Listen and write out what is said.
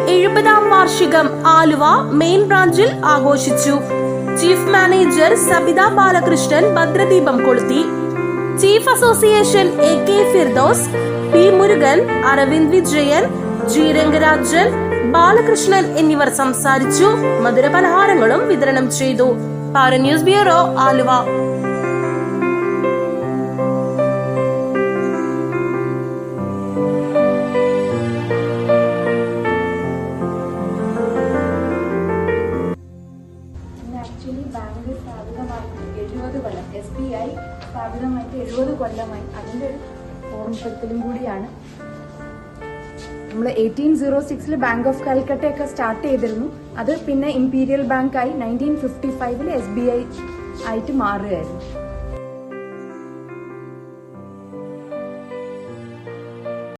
70-ാം വാർഷികം ആലുവ മെയിൻ ബ്രാഞ്ചിൽ ആഘോഷിച്ചു. ചീഫ് മാനേജർ സബിത ബാലകൃഷ്ണൻ ഭദ്രദീപം കൊളുത്തി. Chief association AK Firdous, P Murugan, Aravind Vijayan, G Rangarajan, Balakrishnan എന്നിവർ സംസാരിച്ചു. മധുരപലഹാരങ്ങളും വിതരണം ചെയ്തു. പാര ന്യൂസ് ബ്യൂറോ, ആലുവ. ബാങ്ക് സ്ഥാപിതമായിട്ട് 70 കൊല്ലം, SBI സ്ഥാപിതമായിട്ട് 70 കൊല്ലമായി. അതിൻ്റെ ഒരു ഓർമ്മപ്പെടുത്തലും കൂടിയാണ്. നമ്മൾ 1806 ബാങ്ക് ഓഫ് കൽക്കട്ടയൊക്കെ സ്റ്റാർട്ട് ചെയ്തിരുന്നു. അത് പിന്നെ ഇംപീരിയൽ ബാങ്കായി 1955 SBI ആയിട്ട് മാറുകയായിരുന്നു.